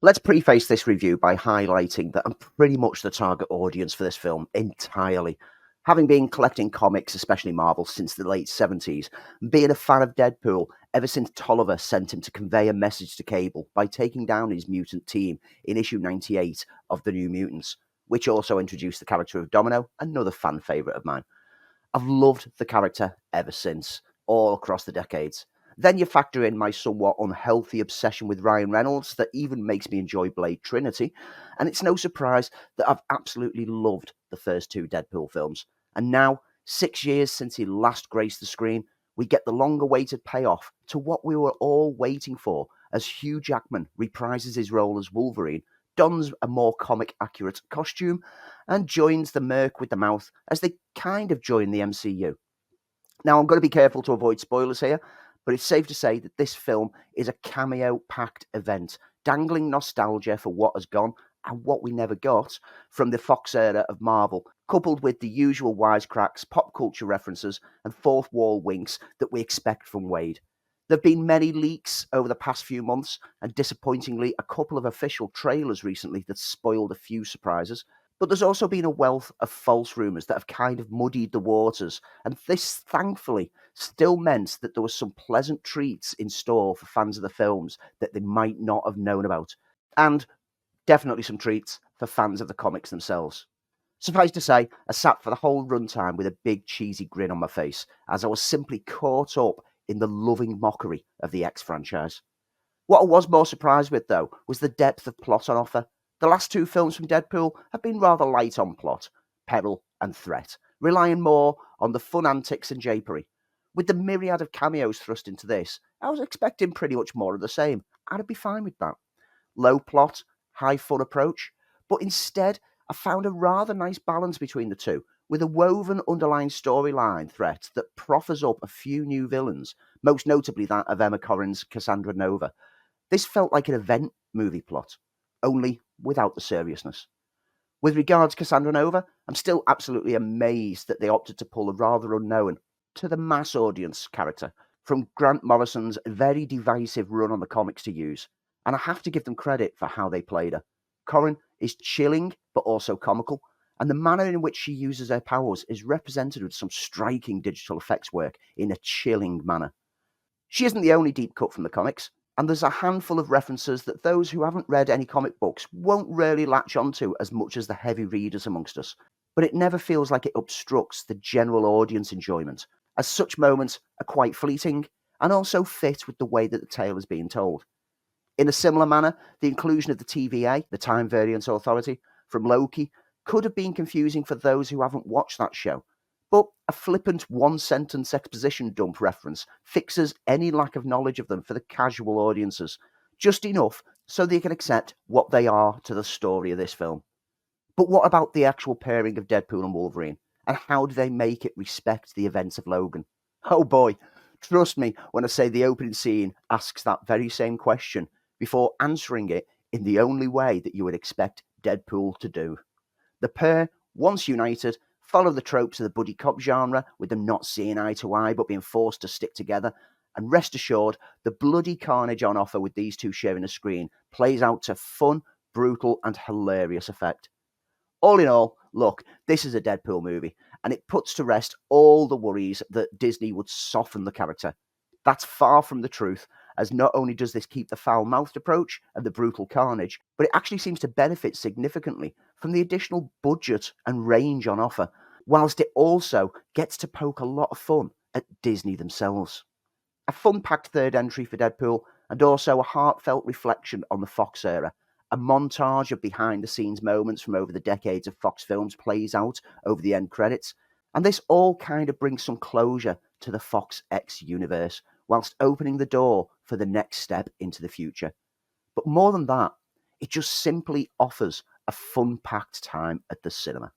Let's preface this review by highlighting that I'm pretty much the target audience for this film entirely. Having been collecting comics, especially Marvel, since the late 70s, and being a fan of Deadpool ever since Tolliver sent him to convey a message to Cable by taking down his mutant team in issue 98 of The New Mutants, which also introduced the character of Domino, another fan favourite of mine. I've loved the character ever since, all across the decades. Then you factor in my somewhat unhealthy obsession with Ryan Reynolds that even makes me enjoy Blade Trinity, and it's no surprise that I've absolutely loved the first two Deadpool films. And now, 6 years since he last graced the screen, we get the long-awaited payoff to what we were all waiting for as Hugh Jackman reprises his role as Wolverine, dons a more comic-accurate costume, and joins the Merc with the Mouth as they kind of join the MCU. Now, I'm going to be careful to avoid spoilers here, but it's safe to say that this film is a cameo-packed event, dangling nostalgia for what has gone and what we never got from the Fox era of Marvel, coupled with the usual wisecracks, pop culture references, and fourth wall winks that we expect from Wade. There have been many leaks over the past few months, and disappointingly, a couple of official trailers recently that spoiled a few surprises. But there's also been a wealth of false rumours that have kind of muddied the waters, and this, thankfully, still meant that there was some pleasant treats in store for fans of the films that they might not have known about, and definitely some treats for fans of the comics themselves. Suffice to say, I sat for the whole runtime with a big cheesy grin on my face, as I was simply caught up in the loving mockery of the X franchise. What I was more surprised with, though, was the depth of plot on offer. The last two films from Deadpool have been rather light on plot, peril and threat, relying more on the fun antics and japery. With the myriad of cameos thrust into this, I was expecting pretty much more of the same. I'd be fine with that. Low plot, high fun approach, but instead I found a rather nice balance between the two, with a woven underlying storyline threat that proffers up a few new villains, most notably that of Emma Corrin's Cassandra Nova. This felt like an event movie plot, only without the seriousness. With regards to Cassandra Nova, I'm still absolutely amazed that they opted to pull a rather unknown, to the mass audience character, from Grant Morrison's very divisive run on the comics to use, and I have to give them credit for how they played her. Corrin is chilling, but also comical, and the manner in which she uses her powers is represented with some striking digital effects work in a chilling manner. She isn't the only deep cut from the comics, and there's a handful of references that those who haven't read any comic books won't really latch onto as much as the heavy readers amongst us, but it never feels like it obstructs the general audience enjoyment, as such moments are quite fleeting and also fit with the way that the tale is being told. In a similar manner, the inclusion of the TVA, the Time Variance Authority, from Loki could have been confusing for those who haven't watched that show, but a flippant one-sentence exposition dump reference fixes any lack of knowledge of them for the casual audiences, just enough so they can accept what they are to the story of this film. But what about the actual pairing of Deadpool and Wolverine, and how do they make it respect the events of Logan? Oh boy, trust me when I say the opening scene asks that very same question before answering it in the only way that you would expect Deadpool to do. The pair, once united, follow the tropes of the buddy cop genre, with them not seeing eye to eye but being forced to stick together. And rest assured, the bloody carnage on offer with these two sharing a screen plays out to fun, brutal, and hilarious effect. All in all, look, this is a Deadpool movie, and it puts to rest all the worries that Disney would soften the character. That's far from the truth, as not only does this keep the foul-mouthed approach and the brutal carnage, but it actually seems to benefit significantly from the additional budget and range on offer, whilst it also gets to poke a lot of fun at Disney themselves. A fun-packed third entry for Deadpool, and also a heartfelt reflection on the Fox era. A montage of behind-the-scenes moments from over the decades of Fox films plays out over the end credits, and this all kind of brings some closure to the Fox X universe, whilst opening the door for the next step into the future. But more than that, it just simply offers a fun-packed time at the cinema.